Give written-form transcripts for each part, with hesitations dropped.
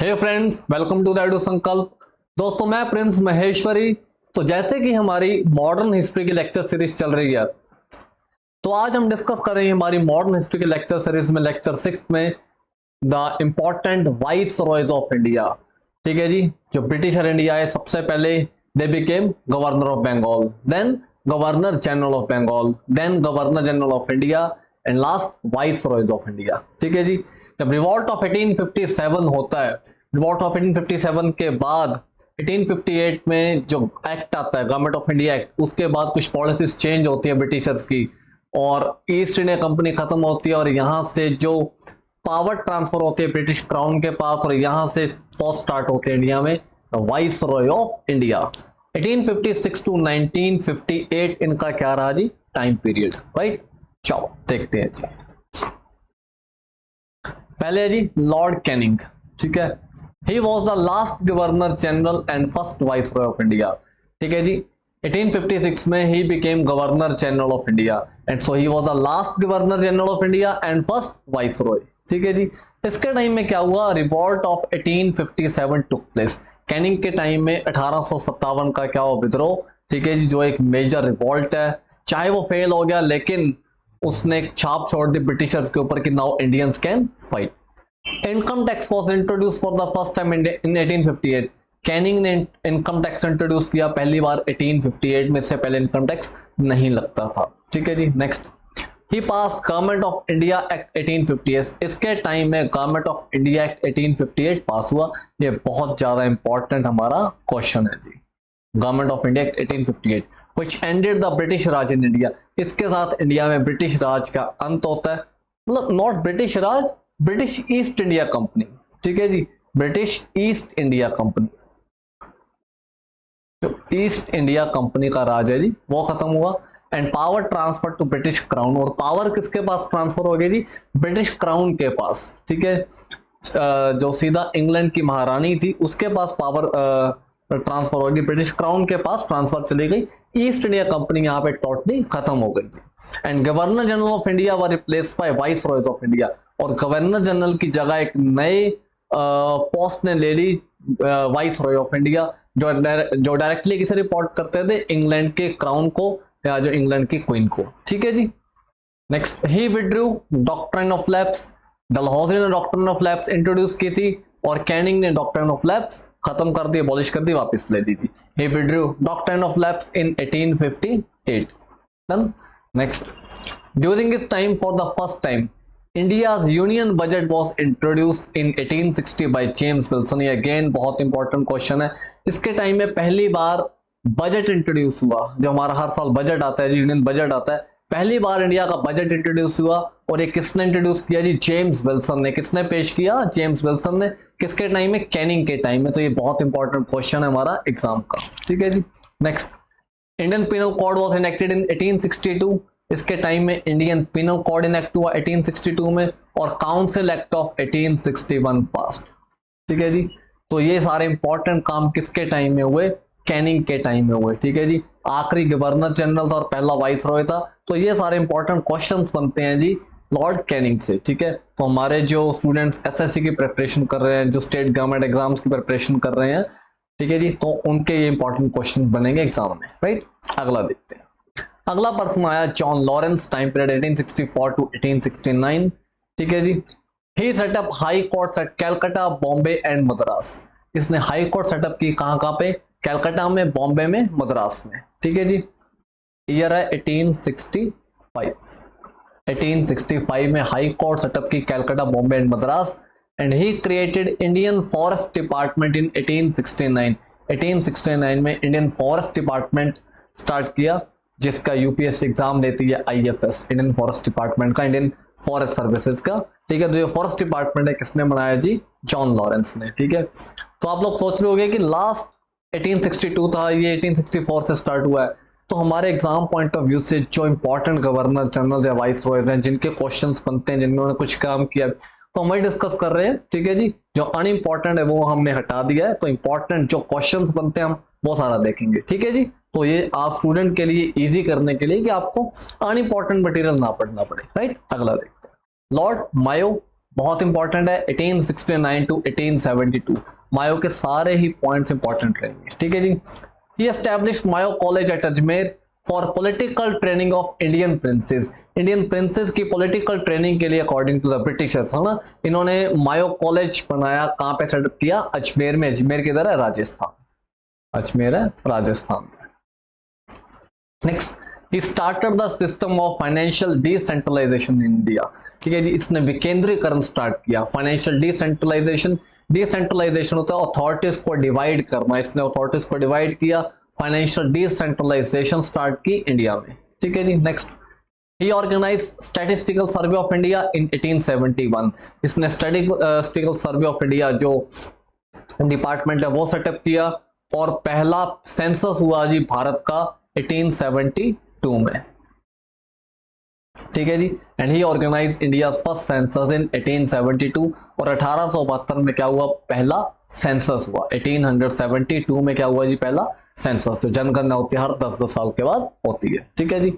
Hey friends, welcome to the Edu Sankalp. दोस्तों, मैं प्रिंस महेश्वरी। तो जैसे कि हमारी मॉडर्न हिस्ट्री की लेक्चर सीरीज चल रही है, तो आज हम डिस्कस कर रहे हैं हमारी मॉडर्न हिस्ट्री की लेक्चर सीरीज में लेक्चर 6 में the important viceroys of India. ठीक है जी। जो ब्रिटिशर इंडिया है, सबसे पहले they became governor of Bengal, then governor general of Bengal, then governor general of India and last viceroys of India. ठीक है जी। जब रिवॉल्ट ऑफ 1857 होता है, रिवॉल्ट ऑफ 1857 के बाद 1858 में जो एक्ट आता है, गवर्नमेंट ऑफ इंडिया एक्ट, उसके बाद कुछ पॉलिसीज चेंज होती है ब्रिटिशर्स की और ईस्ट इंडिया कंपनी खत्म होती है और यहां से जो पावर ट्रांसफर होती है ब्रिटिश क्राउन के पास और यहां से पोस्ट स्टार्ट होते हैं इंडिया में viceroy of India. 1856 to 1958 इनका क्या रहा जी टाइम पीरियड, राइट। चलो देखते हैं जी। पहले है जी लॉर्ड कैनिंग। ठीक है, he was the last governor general and first vice Roy of India. ठीक है जी। 1856 में he became governor general of India and so he was the last governor general of India and first vice Roy. ठीक है जी। इसके time में क्या हुआ, revolt of 1857 took place. Canning के टाइम में 1857 का क्या हुआ, विद्रोह। ठीक है जी, जो एक मेजर रिवॉल्ट है। चाहे वो फेल हो गया लेकिन उसने एक छाप छोड़ दी ब्रिटिशर्स के ऊपर कि now Indians can fight. Income tax was introduce for the first time in 1858। Canning ने इनकम टैक्स इंट्रोड्यूस किया पहली बार 1858 में, से पहले इनकम टैक्स नहीं लगता था। ठीक है जी। Next, he pass government of India act 1858। इसके टाइम में government of India act 1858 pass हुआ। ये बहुत ज्यादा इंपॉर्टेंट हमारा क्वेश्चन है जी। Government of India act 1858 which ended the British Raj in India. इसके साथ इंडिया में ब्रिटिश राज का अंत होता है। मतलब not British Raj, British East India company. ठीक है जी, ब्रिटिश ईस्ट इंडिया कंपनी, जो ईस्ट इंडिया कंपनी का राज है जी, वो खत्म हुआ। And power transfer to British crown. और पावर किसके पास ट्रांसफर हो गई जी, ब्रिटिश क्राउन के पास। ठीक है, जो सीधा इंग्लैंड की महारानी थी उसके पास पावर ट्रांसफर होगी, ब्रिटिश क्राउन के पास ट्रांसफर चली गई। ईस्ट इंडिया कंपनी यहाँ पे टोटली खत्म हो गई थी। And governor general of India were replaced by viceroys of India. और गवर्नर जनरल की जगह एक नए पोस्ट ने ले ली, वाइस रॉय ऑफ इंडिया, जो डायरेक्टली किसे रिपोर्ट करते थे, इंग्लैंड के क्राउन को या जो इंग्लैंड की क्वीन को। ठीक है जी। Next, he withdrew doctrine of lapse. Dalhousie ने डॉक्ट्रिन ऑफ लैप्स इंट्रोड्यूस की थी और कैनिंग ने डॉक्ट्रिन ऑफ लैप्स खत्म कर दी, अबॉलिश कर दी, वापस ले दी थी। ही withdrew doctrine of lapse in 1858। Done. Next, during this time for the first time India's union budget was introduced in 1860 by James Wilson। ये अगेन बहुत इंपॉर्टेंट क्वेश्चन है। इसके टाइम में पहली बार बजट इंट्रोड्यूस हुआ। जो हमारा हर साल बजट आता है जी, यूनियन बजट आता है, पहली बार इंडिया का बजट इंट्रोड्यूस हुआ। और ये किसने इंट्रोड्यूस किया जी, जेम्स विल्सन ने। किसने पेश किया, जेम्स विल्सन ने। किसके टाइम में, कैनिंग के टाइम में। तो ये बहुत इंपॉर्टेंट क्वेश्चन है हमारा एग्जाम का। ठीक है जी। Next, Indian penal code was enacted in 1862। इसके टाइम में इंडियन पिनल कोड इनेक्ट हुआ 1862 में और काउंसिल एक्ट ऑफ 1861 पास्ड। ठीक है जी। तो ये सारे इंपॉर्टेंट काम किसके टाइम में हुए, कैनिंग के टाइम में हुए। ठीक है जी। आखिरी गवर्नर जनरल था और पहला वाइस रॉय था। तो ये सारे इंपॉर्टेंट क्वेश्चंस बनते हैं जी लॉर्ड कैनिंग से। ठीक है, तो हमारे जो स्टूडेंट्स एसएससी की प्रिपरेशन कर रहे हैं, जो स्टेट गवर्नमेंट एग्जाम्स की प्रिपरेशन कर रहे हैं, ठीक है जी, तो उनके ये इंपॉर्टेंट क्वेश्चन बनेंगे एग्जाम में, राइट। अगला देखते हैं। अगला पर्सन आया John Lawrence, time period 1864 to 1869। ठीक है जी। He set up high courts at Calcutta, Bombay and Madras. इसने हाई कोर्ट सेटअप की कहां पे, कैलकाटा में, बॉम्बे में, मद्रास में। ठीक है जी। ईयर है 1865। 1865 में हाई कोर्ट सेटअप की Calcutta, Bombay and Madras. And he created Indian forest department in 1869। 1869 में इंडियन फॉरेस्ट डिपार्टमेंट स्टार्ट किया, जिसका यूपीएससी एग्जाम लेती है आईएफएस, इंडियन फॉरेस्ट डिपार्टमेंट का, इंडियन फॉरेस्ट सर्विसेज का। ठीक है, तो ये फॉरेस्ट डिपार्टमेंट है किसने बनाया जी, जॉन लॉरेंस ने। ठीक है, तो आप लोग सोच रहे होंगे कि लास्ट 1862 था, ये 1864 से स्टार्ट हुआ है। तो हमारे एग्जाम पॉइंट ऑफ व्यू से जो इंपॉर्टेंट गवर्नर जनरल या वाइस रॉयज हैं, जिनके क्वेश्चंस बनते हैं, जिन्होंने कुछ काम किया, तो हम डिस्कस कर रहे हैं। ठीक है जी। जो अनइंपॉर्टेंट है वो हमने हटा दिया है, तो इंपॉर्टेंट जो क्वेश्चंस बनते हैं हम वो सारा देखेंगे। ठीक है जी। तो ये आप स्टूडेंट के लिए इजी करने के लिए कि आपको अनइंपॉर्टेंट मटेरियल ना पढ़ना पड़े, राइट। अगला देखते हैं। लॉर्ड मायो बहुत इंपॉर्टेंट है, 1869 टू 1872, मायो के सारे ही पॉइंट्स इंपॉर्टेंट रहेंगे, ठीक है जी। He established Mayo college at Ajmer for political training of Indian princes, Indian princes की पॉलिटिकल ट्रेनिंग के लिए अकॉर्डिंग टू द ब्रिटिशर्स, है ना, इन्होंने मायो कॉलेज बनाया, कहां पे सेटअप किया, अजमेर में। अजमेर किधर है, राजस्थान, अजमेर है Rajasthan. Next, he started the system of financial decentralization in India, ठीक है जी, इसने विकेंद्रीकरण स्टार्ट किया। फाइनेंशियल डिसेंट्रलाइजेशन, डिसेंट्रलाइजेशन होता है अथॉरिटीज को डिवाइड करना, इसने अथॉरिटीज को डिवाइड किया, फाइनेंशियल डिसेंट्रलाइजेशन स्टार्ट की इंडिया में, ठीक है जी। Next, he organized statistical survey of India in 1871, इसने statistical survey of India जो डिपार्टमेंट है वो सेटअप किया, और पहला सेंसस हुआ जी भारत का 1872 में, ठीक है जी। And he organize India first census in 1872, और 1872 में क्या हुआ, पहला सेंसस हुआ। 1872 में क्या हुआ जी, पहला सेंसस, जो जनगणना होती है हर 10-10 साल के बाद होती है, ठीक है जी।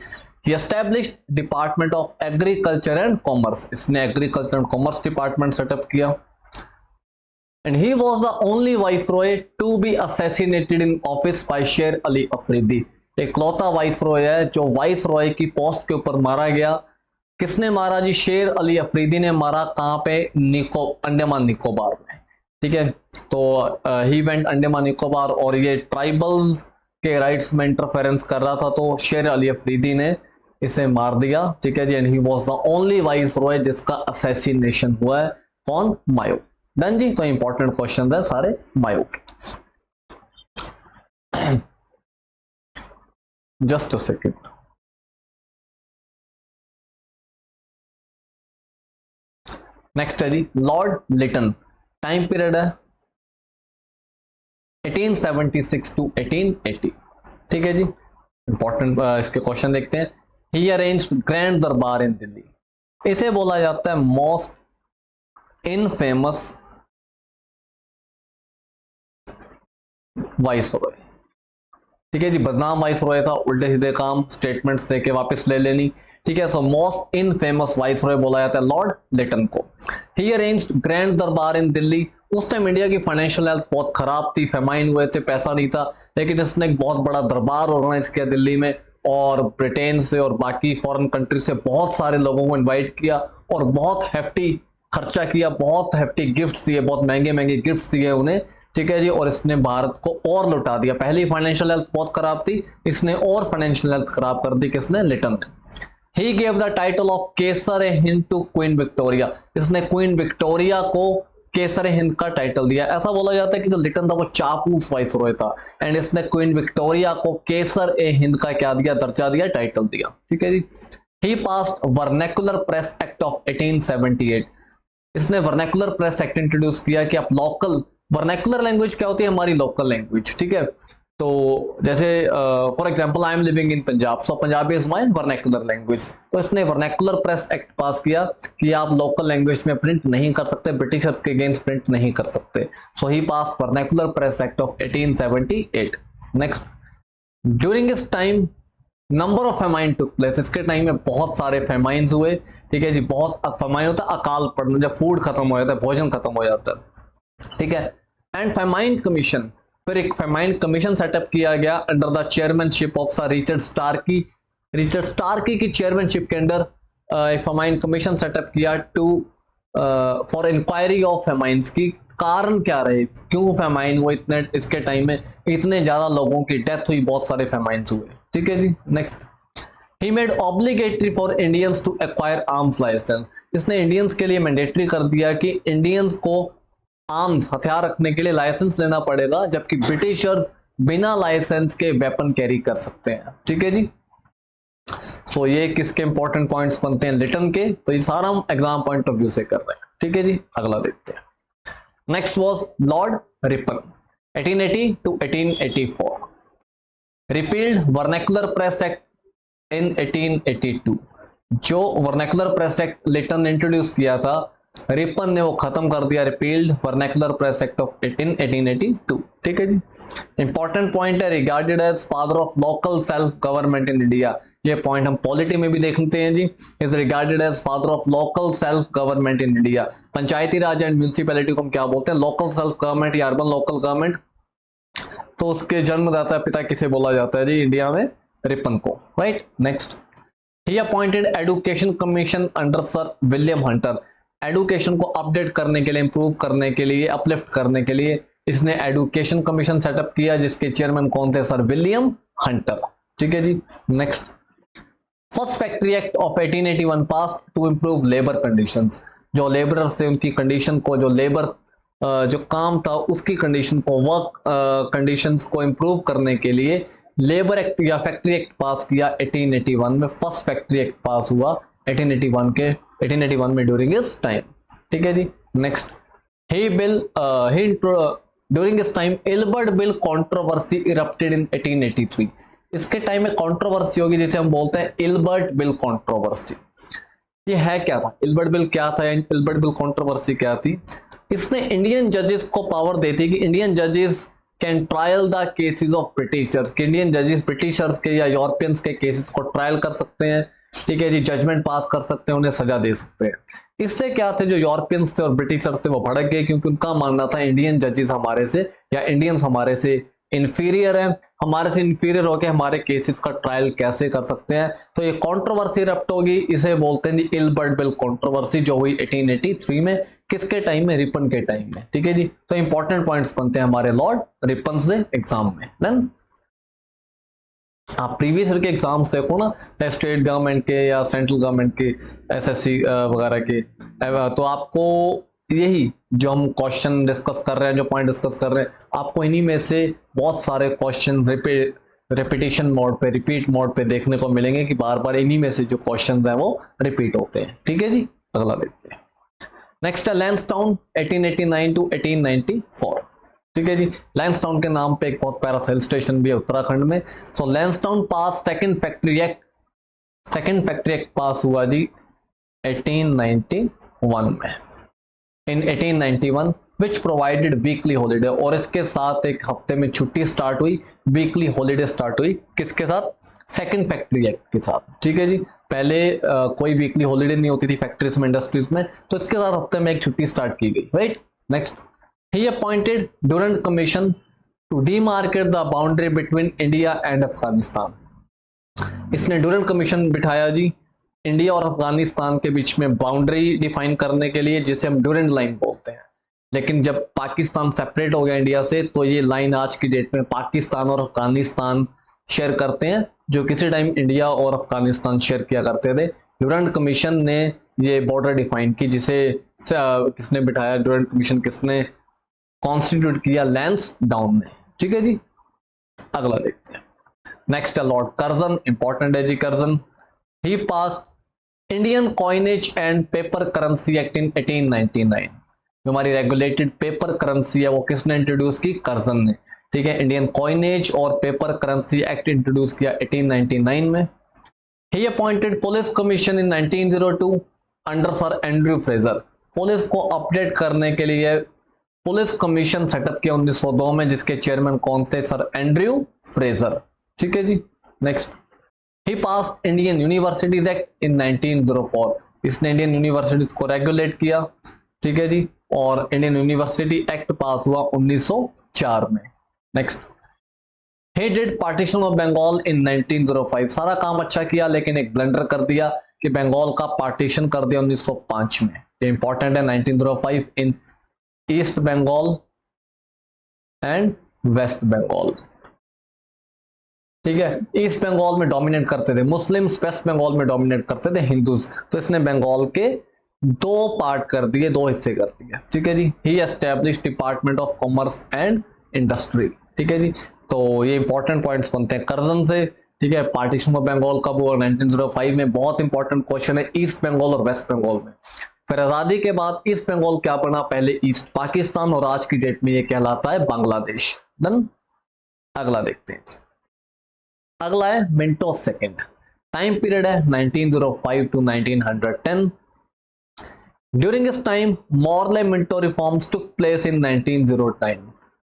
He established department of agriculture and commerce, इसने agriculture and commerce department set up किया। And he was the only viceroy to be assassinated in office by शेर अली अफरीदी, इकलौता वाइसरॉय है जो वाइसरॉय की पोस्ट के ऊपर मारा गया। किसने मारा जी, शेर अली अफरीदी ने मारा। कहां पे, अंडमान निकोबार में, ठीक है। तो ही वेंट अंडमान निकोबार, और ये ट्राइबल्स के राइट्स में इंटरफेरेंस कर रहा था, तो शेर अली अफरीदी ने इसे मार दिया, ठीक है जी। And he was the only viceroy जिसका असैसिनेशन हुआ है, कौन, मायो। डन जी, तो इंपॉर्टेंट क्वेश्चन है सारे मायो। जस्ट अ सेकेंड, नेक्स्ट है जी लॉर्ड लिटन, टाइम पीरियड है 1876 टू 1880, ठीक है जी। इंपॉर्टेंट इसके क्वेश्चन देखते हैं। ही अरेंज्ड ग्रैंड दरबार इन दिल्ली, इसे बोला जाता है मोस्ट इनफेमस वाइसरॉय, ठीक है जी। बदनाम वाइसरॉय था, उल्टे सीधे काम, स्टेटमेंट्स देके वापस ले लेनी, ठीक है। सो मोस्ट इनफेमस वाइसरॉय बोला जाता है लॉर्ड लिटन को। ही अरेंज्ड ग्रैंड दरबार इन दिल्ली, उस टाइम इंडिया की फाइनेंशियल हेल्थ बहुत खराब थी, फेमाइन हुए थे, पैसा नहीं था, लेकिन इसने एक बहुत बड़ा दरबार ऑर्गेनाइज किया दिल्ली में, और ब्रिटेन से और बाकी फॉरेन कंट्री से बहुत सारे लोगों को इन्वाइट किया, और बहुत हेफ्टी खर्चा किया, बहुत हेफ्टी गिफ्ट्स दिए, बहुत महंगे महंगे गिफ्ट्स दिए उन्हें, ठीक है जी। और इसने भारत को और लुटा दिया। पहली फाइनेंशियल हेल्थ बहुत खराब थी, इसने और फाइनेंशियल हेल्थ खराब कर दी, किसने, लिटन ने। He gave the title of Kaiser Hind to queen Victoria, इसने क्वीन विक्टोरिया को केसर हिंद का टाइटल दिया। ऐसा बोला जाता है कि जो लिटन था वो चापलूस वाइसरॉय था, एंड इसने क्वीन विक्टोरिया को केसर ए हिंद का क्या दिया, दर्जा दिया, टाइटल दिया, ठीक है जी। He passed vernacular press act of 1878, इसने वर्नैकुलर प्रेस एक्ट इंट्रोड्यूस किया कि आप लोकल, वर्नैकुलर लैंग्वेज क्या होती है, हमारी लोकल लैंग्वेज, ठीक है। तो जैसे for example I am living in Punjab, so Punjabi is my vernacular language, तो इसने वर्नैकुलर प्रेस एक्ट पास किया कि आप लोकल लैंग्वेज में प्रिंट नहीं कर सकते, ब्रिटिशर्स के अगेंस्ट प्रिंट नहीं कर सकते। So he pass vernacular press act of 1878। Next, during इस time number of famine took place, इसके टाइम में बहुत सारे फेमाइंस हुए, ठीक है जी। बहुत फेमाइन होता है अकाल पड़ना, जब फूड खत्म हो जाता है, भोजन खत्म हो जाता है, ठीक है। एंड फेमाइन कमीशन, फिर एक फेमाइन कमीशन सेटअप किया गया under the chairmanship of sir Richard Starkey. Richard Starkey की चेयरमैनशिप के अंडर फेमाइन कमीशन सेटअप किया to for inquiry of famines की कारण क्या रहे, क्यों फेमाइन हुए इतने, इसके टाइम में इतने ज्यादा लोगों की डेथ हुई, बहुत सारे फेमाइंस हुए, ठीक है जी। Next, he made obligatory for Indians to acquire arms license, इसने इंडियंस के लिए मैंडेटरी कर दिया कि इंडियंस को आर्म्स, हथियार रखने के लिए लाइसेंस लेना पड़ेगा, जबकि ब्रिटिशर्स बिना लाइसेंस के वेपन कैरी कर सकते हैं, ठीक है जी। सो ये किसके इंपॉर्टेंट पॉइंट्स बनते हैं, लिटन के। तो ये सारा हम एग्जाम पॉइंट ऑफ व्यू से कर रहे हैं, ठीक है जी। अगला देखते हैं। Next was lord Ripon, 1880 to 1884, repealed vernacular press act in 1882, जो वर्नैकुलर प्रेस एक्ट लिटन ने इंट्रोड्यूस किया था, रिपन ने वो खत्म कर दिया, repealed vernacular press act of 1882। ठीक है जी। इंपॉर्टेंट पॉइंट है, regarded as father of local self government in India. ये पॉइंट हम पॉलिटी में भी देखते हैं जी, is regarded as father of local self government in India. Panchayati Raj and municipality को हम क्या बोलते हैं, लोकल सेल्फ गवर्नमेंट या अर्बन लोकल गवर्नमेंट। तो उसके जन्मदाता पिता किसे बोला जाता है जी इंडिया में, रिपन को, right. Next, he appointed education commission under sir William Hunter. Education को अपडेट करने के लिए, इंप्रूव करने के लिए, अपलिफ्ट करने के लिए इसने एजुकेशन कमीशन सेटअप किया, जिसके चेयरमैन कौन थे, सर विलियम हंटर। ठीक है जी। Next, first factory act of 1881 pass to improve labour conditions. जो लेबरर्स थे उनकी कंडीशन को, जो लेबर जो काम था उसकी कंडीशन को, वर्क कंडीशंस को इंप्रूव करने के लिए लेबर एक्ट या फैक्ट्री एक्ट पास किया 1881 में। फर्स्ट फैक्ट्री एक्ट पास हुआ 1881 में ड्यूरिंग इस टाइम। ठीक है जी। नेक्स्ट, ही बिल ड्यूरिंग इस time Ilbert bill controversy erupted इन 1883। इसके टाइम में कंट्रोवर्सी होगी जिसे हम बोलते हैं इल्बर्ट बिल कंट्रोवर्सी। ये है क्या था, इल्बर्ट बिल क्या था, इल्बर्ट बिल कंट्रोवर्सी क्या थी। इसने इंडियन जजेस को पावर देती कि इंडियन जजेस can trial the cases of Britishers, कि इंडियन जजेस ब्रिटिशर्स के या यूरोपियंस के केसेस को ट्रायल कर सकते हैं। ठीक है जी, जजमेंट पास कर सकते हैं, उन्हें सजा दे सकते हैं। इससे क्या थे, जो यूरोपियंस थे और ब्रिटिशर्स थे वो भड़क गए, क्योंकि उनका मानना था इंडियन जजेस हमारे से या इंडियंस हमारे से इंफीरियर है, हमारे से इंफीरियर होकर हमारे केसेस का ट्रायल कैसे कर सकते हैं। तो ये कंट्रोवर्सी रप्ट होगी, इसे बोलते हैं इल्बर्ट बिल कंट्रोवर्सी, जो हुई 1883 में। किसके टाइम में, रिपन के टाइम में। ठीक है जी। तो इंपॉर्टेंट पॉइंट्स बनते हैं हमारे लॉर्ड रिपन से एग्जाम में। देन आप प्रीवियस ईयर के एग्जाम्स देखो ना, स्टेट गवर्नमेंट के या सेंट्रल गवर्नमेंट के, एसएससी वगैरह के, तो आपको यही जो हम क्वेश्चन डिस्कस कर रहे हैं, जो पॉइंट डिस्कस कर रहे हैं, आपको इन्हीं में से बहुत सारे क्वेश्चन रिपीटिशन मोड पे, रिपीट मोड पे देखने को मिलेंगे कि बार बार इन्हीं में से जो क्वेश्चन है वो रिपीट होते हैं। ठीक है जी। अगला देखते हैं। नेक्स्ट है लैंसडाउन 1889 टू 1894। ठीक है जी। लैंसडाउन के नाम पे एक बहुत प्यारा हिल स्टेशन भी है उत्तराखंड में। सो लैंसडाउन पास सेकंड फैक्ट्री एक्ट पास हुआ जी 1891 में। इन 1891 विच प्रोवाइडेड वीकली हॉलीडे, और इसके साथ एक हफ्ते में छुट्टी स्टार्ट हुई, वीकली हॉलीडे स्टार्ट हुई। किसके साथ, सेकंड फैक्ट्री एक्ट के साथ। ठीक है जी। पहले कोई वीकली हॉलीडे नहीं होती थी फैक्ट्रीज में, इंडस्ट्रीज में, तो इसके साथ हफ्ते में एक छुट्टी स्टार्ट की गई, right. Next, he appointed Durand commission to demarcate the boundary between India and Afghanistan. इसने डुरंट कमीशन बिठाया जी इंडिया और अफगानिस्तान के बीच में बाउंड्री डिफाइन करने के लिए, जिसे हम डुरंट लाइन बोलते हैं। लेकिन जब पाकिस्तान सेपरेट हो गया इंडिया से, तो ये लाइन आज की डेट में पाकिस्तान और अफगानिस्तान शेयर करते हैं, जो किसी टाइम इंडिया और अफगानिस्तान शेयर किया करते थे। डुरंट कमीशन ने ये बॉर्डर डिफाइन की, जिसे किसने बिठाया, डुरंट कमीशन किसने कॉन्स्टिट्यूट किया, लैंसडाउन ने। ठीक है जी। अगला देखते हैं। नेक्स्ट है लॉर्ड कर्जन, इंपॉर्टेंट है जी Curzon. He passed Indian coinage and paper currency act in 1899। जो हमारी रेगुलेटेड पेपर करेंसी है वो किसने इंट्रोड्यूस की, कर्जन ने। ठीक है। इंडियन कॉइनेज और पेपर करेंसी एक्ट इंट्रोड्यूस किया 1899 में। ही अपॉइंटेड पुलिस कमीशन इन 1902 under sir Andrew Fraser. Police को अपडेट करने के लिए पुलिस कमीशन सेटअप किया 1902 में, जिसके चेयरमैन कौन थे, सर एंड्रयू फ्रेजर। ठीक है जी। Next, he pass Indian universities act in 1904। इसने इंडियन यूनिवर्सिटीज को रेगुलेट किया। ठीक है जी। और इंडियन यूनिवर्सिटी एक्ट पास हुआ 1904 में। Next, he did partition of Bengal in 1905। सारा काम अच्छा किया, लेकिन एक ब्लंडर कर दिया कि बंगाल का पार्टीशन कर दिया 1905 में। ये इंपॉर्टेंट है, 1905 in east Bengal and west Bengal. ठीक है। ईस्ट बंगाल में डोमिनेट करते थे मुस्लिम्स, वेस्ट बंगाल में डोमिनेट करते थे हिंदूज। तो इसने बंगाल के दो पार्ट कर दिए, दो हिस्से कर दिए। ठीक है जी। He establish department of commerce and industry. ठीक है जी। तो ये इंपॉर्टेंट पॉइंट्स बनते हैं कर्जन से। ठीक है। पार्टीशन ऑफ बंगाल कब हुआ, 1905 में। बहुत इंपॉर्टेंट क्वेश्चन है ईस्ट बंगाल और वेस्ट बंगाल में। फिर आजादी के बाद ईस्ट बंगाल क्या बना, पहले ईस्ट पाकिस्तान, और आज की डेट में ये कहलाता है बांग्लादेश। डन। अगला देखते हैं। अगला है मिंटो सेकंड। टाइम पीरियड है 1905 टू 1910। ड्यूरिंग इस time Morley Minto reforms took place in 1909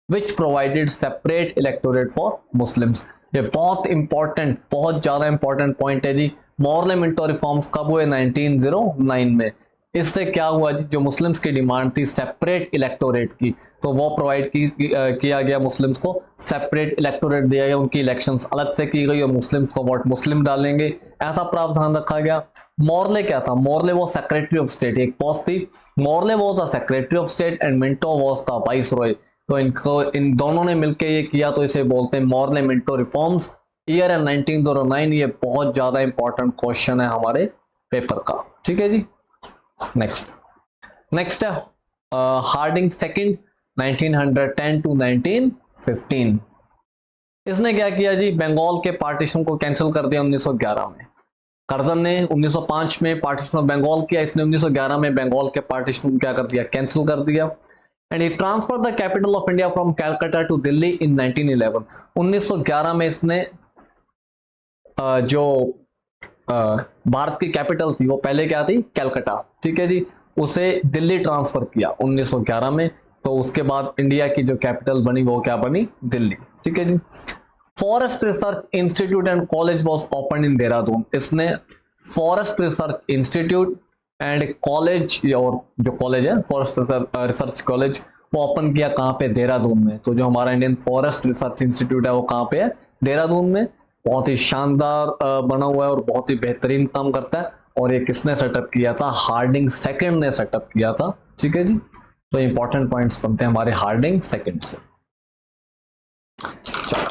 which provided separate electorate for Muslims. ये बहुत इंपॉर्टेंट, बहुत ज्यादा इंपॉर्टेंट पॉइंट है जी। मॉर्ले मिंटो रिफॉर्म्स कब हुए? 1909 में। इससे क्या हुआ जी, जो मुस्लिम्स की डिमांड थी सेपरेट इलेक्टोरेट की, तो वो प्रोवाइड किया गया मुस्लिम्स को, सेपरेट इलेक्टोरेट दिया गया, उनकी इलेक्शंस अलग से की गई और मुस्लिम्स को वोट मुस्लिम डालेंगे, ऐसा प्रावधान रखा गया। मॉर्ले क्या था? मॉर्ले वो सेक्रेटरी ऑफ स्टेट, एक पोस्ट थी। Morley was the secretary of state and Minto was the vice Roy. तो इनको, इन दोनों ने मिलकर ये किया, तो इसे बोलते हैं मॉर्ले मिंटो रिफॉर्म्स। ईयर है 1909। ये बहुत ज्यादा इंपॉर्टेंट क्वेश्चन है हमारे पेपर का, ठीक है जी। नेक्स्ट है हार्डिंग सेकंड 1910 टू 1915। इसने क्या किया जी, बंगाल के पार्टीशन को कैंसिल कर दिया 1911 में। कर्जन ने 1905 में पार्टीशन ऑफ बंगाल किया, इसने 1911 में बंगाल के पार्टीशन क्या कर दिया, कैंसिल कर दिया। And he transfer the capital of India from Calcutta to Delhi in 1911। 1911 में इसने जो भारत की कैपिटल थी वो पहले क्या थी, कैलकाटा, ठीक है जी, उसे दिल्ली ट्रांसफर किया 1911 में। तो उसके बाद इंडिया की जो कैपिटल बनी वो क्या बनी, दिल्ली, ठीक है जी। Forest research institute and college was open in Dehradun. इसने forest research institute and college, और जो कॉलेज है फॉरेस्ट रिसर्च कॉलेज, वो ओपन किया कहाँ पे, देहरादून में। तो जो हमारा इंडियन फॉरेस्ट रिसर्च इंस्टीट्यूट है वो कहाँ पे है, देहरादून में। बहुत ही शानदार बना हुआ है और बहुत ही बेहतरीन काम करता है। और ये किसने सेटअप किया था, हार्डिंग सेकंड ने सेटअप किया था, ठीक है जी। तो इंपॉर्टेंट पॉइंट्स बनते हैं हमारे हार्डिंग सेकंड से।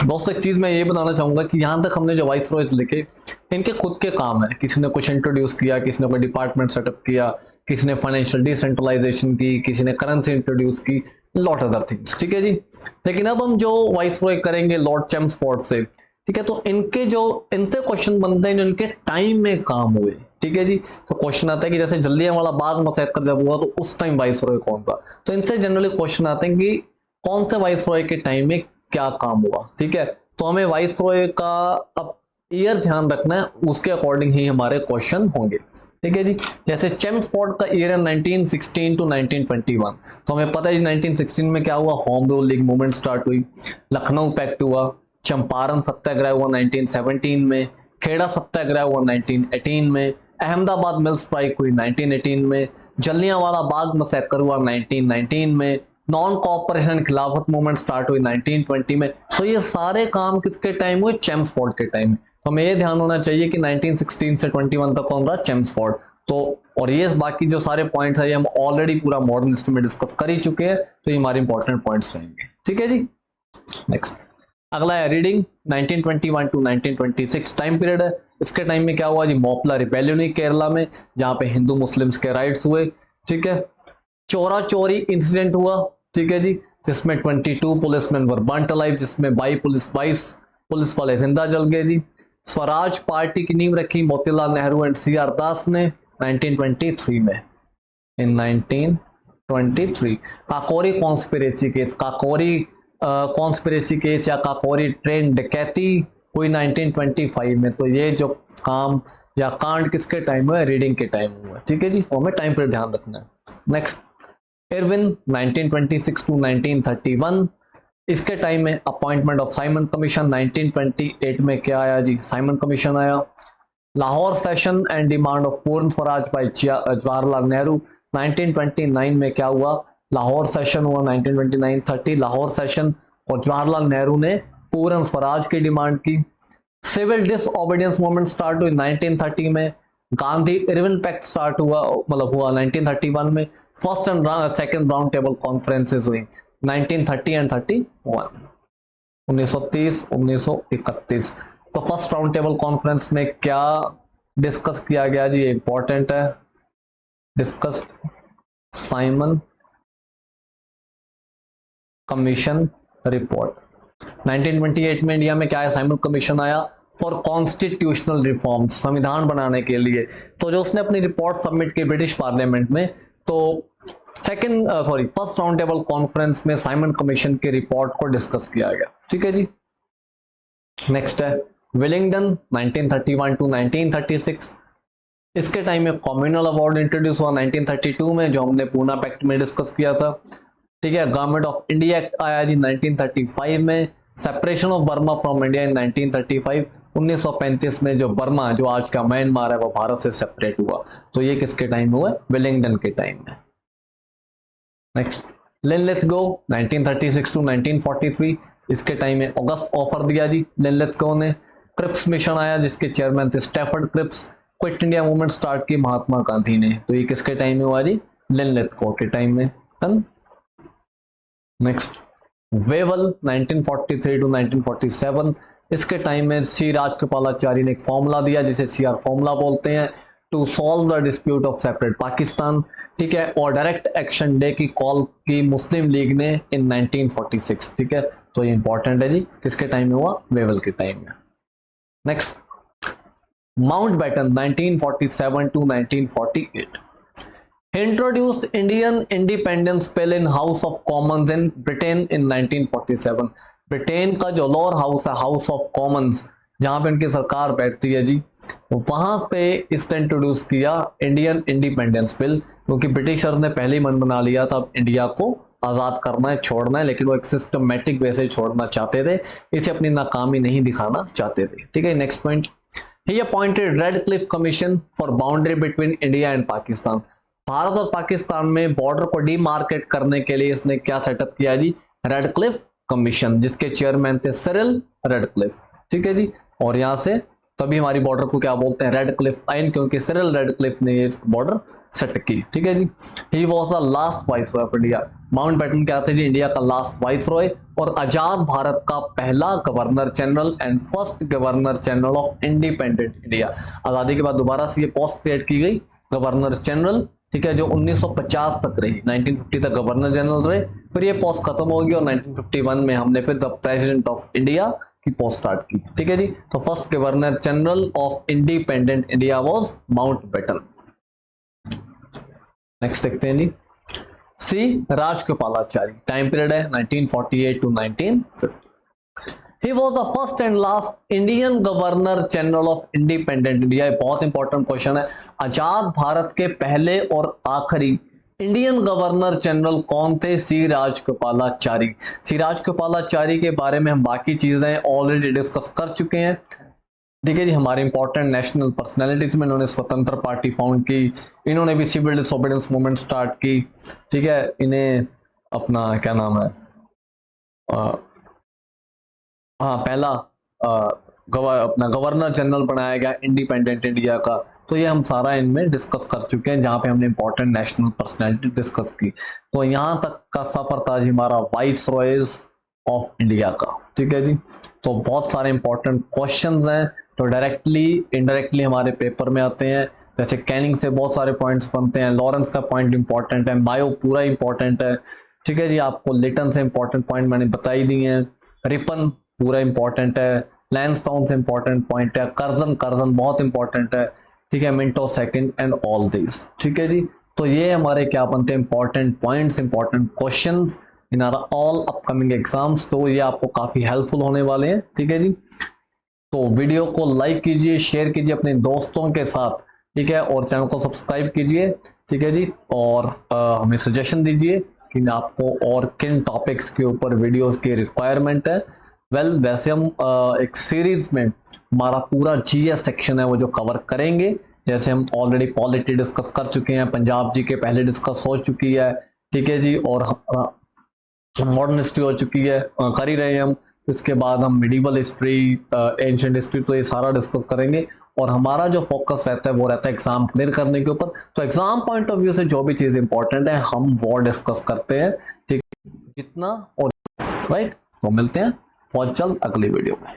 दोस्तों एक चीज मैं ये बताना चाहूंगा कि यहां तक हमने जो वाइस रॉयज लिखे, इनके खुद के काम है। किसी ने कुछ इंट्रोड्यूस किया, किसी ने कोई डिपार्टमेंट सेटअप किया, किसी ने फाइनेंशियल डिसेंट्रलाइजेशन की, किसी ने करेंसी इंट्रोड्यूस की, लॉट अदर थिंग्स, ठीक है जी। लेकिन अब हम जो वाइस रॉय करेंगे लॉर्ड चैम्सफोर्ड से, ठीक है, तो इनके जो, इनसे क्वेश्चन बनते हैं जो इनके टाइम में काम हुए, ठीक है जी। तो क्वेश्चन आता है कि जैसे जलियांवाला बाग मसैकर जब हुआ तो उस टाइम वाइस रॉय कौन था। तो इनसे जनरली क्वेश्चन आते हैं कि कौन से वाइस रॉय के टाइम में क्या काम हुआ, ठीक है। तो हमें वाइस रॉय का अब ईयर ध्यान रखना है, उसके अकॉर्डिंग ही हमारे क्वेश्चन होंगे, ठीक है जी। जैसे चैम्सफोर्ड का ईयर है 1916 टू 1921। तो हमें पता है जी 1916 में क्या हुआ, home rule league movement start हुई, लखनऊ पैक्ट हुआ, चंपारण सत्याग्रह हुआ 1917 में, खेड़ा सत्याग्रह हुआ 1918 में, अहमदाबाद मिल स्ट्राइक हुई 1918 में, जलियांवाला बाग मैसेकर हुआ 1919 में, नॉन कॉपरेशन खिलाफत मूवमेंट स्टार्ट हुई 1920 में। तो ये सारे काम किसके टाइम हुए, चैम्सफोर्ड के टाइम में। तो हमें ये ध्यान होना चाहिए कि 1916 से 21 तक कौन रहा, चैम्सफोर्ड। तो और ये बाकी जो सारे पॉइंट्स है ये हम ऑलरेडी पूरा मॉडर्न हिस्ट्री में डिस्कस कर ही चुके हैं, तो ये हमारे इंपॉर्टेंट पॉइंट्स रहेंगे, ठीक है जी। नेक्स्ट अगला है रीडिंग 1921 टू 1926 टाइम पीरियड है। इसके टाइम में क्या हुआ जी, मोपला रिबेलियन हुई केरला में, जहां पे हिंदू मुस्लिम्स के राइट्स हुए, ठीक है। चोरा चोरी इंसिडेंट हुआ, ठीक है जी, जिसमें 22 पुलिसमैन वर बर्न्ट अलाइव, जिसमें 22 पुलिस वाले जिंदा जल गए जी। स्वराज पार्टी की नींव रखी Motilal Nehru and C R Das ने 1923 में, in 1923। Kakori conspiracy case, Kakori conspiracy case या काकोरी ट्रेन डकैती हुई 1925 में। तो ये जो काम या कांड किसके टाइम हुआ, रीडिंग के टाइम हुआ, ठीक है जी। तो हमें टाइम पर ध्यान रखना है। Next Irwin 1926 to 1931। इसके टाइम में अपॉइंटमेंट ऑफ साइमन कमीशन। 1928 में क्या आया जी, साइमन कमीशन आया। Lahore session and demand of पूर्ण स्वराज बाय जवाहरलाल नेहरू। 1929 में क्या हुआ, लाहौर सेशन हुआ 1929-30 लाहौर सेशन, और जवाहरलाल नेहरू ने पूर्ण स्वराज की डिमांड की। सिविल डिसओबीडियंस मूवमेंट स्टार्ट हुई 1930 में। गांधी इरविन पैक्ट स्टार्ट हुआ, मतलब हुआ 1931 में। First and second round table conferences हुई 1930 एंड 31, 1930 1931। तो फर्स्ट राउंड टेबल कॉन्फ्रेंस में क्या डिस्कस किया गया जी, ये इंपॉर्टेंट है। Discussed Simon commission report. 1928 में इंडिया में क्या है, साइमन कमीशन आया फॉर कॉन्स्टिट्यूशनल रिफॉर्म, संविधान बनाने के लिए। तो जो उसने अपनी रिपोर्ट सबमिट की ब्रिटिश पार्लियामेंट में, तो फर्स्ट राउंड टेबल कॉन्फ्रेंस में साइमन कमीशन की रिपोर्ट को डिस्कस किया गया, ठीक है जी। नेक्स्ट है विलिंगडन 1931 टू 1936। इसके टाइम में कम्युनल अवार्ड इंट्रोड्यूस हुआ 1932 में, जो हमने पूना पैक्ट में डिस्कस किया था। ठीक है, गवर्नमेंट ऑफ इंडिया एक्ट आया जी 1935 में। Separation of Burma from India in 1935, 1935 में जो बर्मा, जो आज का म्यांमार है, वो भारत से सेपरेट हुआ। तो ये किसके टाइम हुआ? विलिंगडन के टाइम में। नेक्स्ट, लिनलिथगो 1936 टू 1943, इसके टाइम में अगस्त ऑफर दिया जी लिनलिथगो ने। क्रिप्स मिशन आया जिसके चेयरमैन थे Stafford Cripps. Quit India movement start की महात्मा गांधी ने। तो ये किसके टाइम में हुआ जी? लिनलिथगो के टाइम में। नेक्स्ट, वेवल 1943 टू 1947, इसके टाइम में सी राजगोपालाचारी ने एक फॉर्मूला दिया जिसे सीआर फॉर्मूला बोलते हैं, to solve the dispute of separate Pakistan. ठीक है, और डायरेक्ट एक्शन डे की कॉल की मुस्लिम लीग ने इन 1946। ठीक है, तो ये इंपॉर्टेंट है जी, किसके टाइम में हुआ? वेवल के टाइम में। Next, Mountbatten 1947 to 1948, introduced Indian independence bill in House of Commons in Britain in 1947। Britain का जो लोअर हाउस है, हाउस ऑफ कॉमन्स, जहां पे उनकी सरकार बैठती है जी, वहां पे इसने इंट्रोड्यूस किया इंडियन इंडिपेंडेंस बिल, क्योंकि ब्रिटिशर्स ने पहले ही मन बना लिया था इंडिया को आजाद करना है, छोड़ना है, लेकिन वो एक सिस्टमेटिक वे से छोड़ना चाहते थे, इसे अपनी नाकामी नहीं दिखाना चाहते थे। ठीक है, next point, he appointed Radcliffe commission for boundary between India and Pakistan. Bharat और पाकिस्तान में बॉर्डर को डीमार्केट करने के लिए इसने क्या सेटअप किया जी? रेडक्लिफ कमीशन, जिसके चेयरमैन थे सिरिल रेडक्लिफ। ठीक है जी, और यहां से तभी हमारी बॉर्डर को क्या बोलते हैं? रेडक्लिफ आइन, क्योंकि सिरिल रेडक्लिफ ने ये बॉर्डर सेट की। ठीक है जी, he was the last viceroy of India. Mountbatten क्या थे जी? इंडिया का लास्ट वाइसरॉय और आजाद भारत का पहला governor general and first governor general of independent India. आजादी के बाद दोबारा से ये पोस्ट क्रिएट की गई, गवर्नर जनरल। ठीक है, जो 1950 तक रही, 1950 तक गवर्नर जनरल रहे, फिर ये पोस्ट खत्म होगी और 1951 में हमने फिर द प्रेसिडेंट ऑफ इंडिया की पोस्ट स्टार्ट की। ठीक है जी, तो first governor general of independent India was Mountbatten. Next देखते हैं जी, सी राजगोपालाचारी, टाइम पीरियड है 1948 to 1950। He was the first and last Indian Governor General of Independent India। बहुत इंपॉर्टेंट क्वेश्चन है। आजाद भारत के पहले और आखिरी इंडियन गवर्नर जनरल कौन थे? सी राजगोपालाचारी। सी राजगोपालाचारी के बारे में हम बाकी चीजें ऑलरेडी डिस्कस कर चुके हैं। ठीक है जी, हमारे इंपॉर्टेंट नेशनल पर्सनैलिटीज में इन्होंने स्वतंत्र पार्टी फाउंड की, इन्होंने भी सिविल डिसोबीडियंस मूवमेंट स्टार्ट की। ठीक है, इन्हें अपना क्या नाम है, हाँ, पहला अपना गवर्नर जनरल बनाया गया इंडिपेंडेंट इंडिया का। तो ये हम सारा इनमें डिस्कस कर चुके हैं, जहां पे हमने इंपॉर्टेंट नेशनल पर्सनैलिटी डिस्कस की। तो यहाँ तक का सफर था जी हमारा वाइसरॉयज ऑफ इंडिया का। ठीक है जी, तो बहुत सारे इंपॉर्टेंट क्वेश्चंस हैं तो डायरेक्टली इनडायरेक्टली हमारे पेपर में आते हैं। जैसे कैनिंग से बहुत सारे पॉइंट्स बनते हैं, लॉरेंस का पॉइंट इंपॉर्टेंट है, मायो पूरा इंपॉर्टेंट है। ठीक है जी, आपको लिटन से इंपॉर्टेंट पॉइंट मैंने बताई दिए हैं, रिपन पूरा इंपॉर्टेंट है, लैंसडाउन से इंपॉर्टेंट पॉइंट है, कर्जन बहुत इंपॉर्टेंट है। ठीक है, Minto second and all this. ठीक है जी, तो ये हमारे क्या बनते हैं? Important points, important questions in are all upcoming exams. तो ये आपको काफी हेल्पफुल होने वाले हैं। ठीक है जी, तो वीडियो को लाइक कीजिए, शेयर कीजिए अपने दोस्तों के साथ। ठीक है, और चैनल को सब्सक्राइब कीजिए। ठीक है जी, और हमें सजेशन दीजिए कि आपको और किन टॉपिक्स के ऊपर वीडियोस की रिक्वायरमेंट है। वैसे हम एक सीरीज में हमारा पूरा जीएस सेक्शन है वो जो कवर करेंगे। जैसे हम ऑलरेडी पॉलिटी डिस्कस कर चुके हैं, पंजाब जी के पहले डिस्कस हो चुकी है। ठीक है जी, और मॉडर्न हिस्ट्री हो चुकी है, कर ही रहे हैं हम। इसके बाद हम मिडिवल हिस्ट्री, एंशिएंट हिस्ट्री, तो ये सारा डिस्कस करेंगे। और हमारा जो फोकस रहता है वो रहता है एग्जाम क्लियर करने के ऊपर। तो एग्जाम पॉइंट ऑफ व्यू से जो भी चीज इंपॉर्टेंट है हम वो डिस्कस करते हैं। ठीक, जितना और राइट। तो मिलते हैं बहुत जल्द अगली वीडियो में।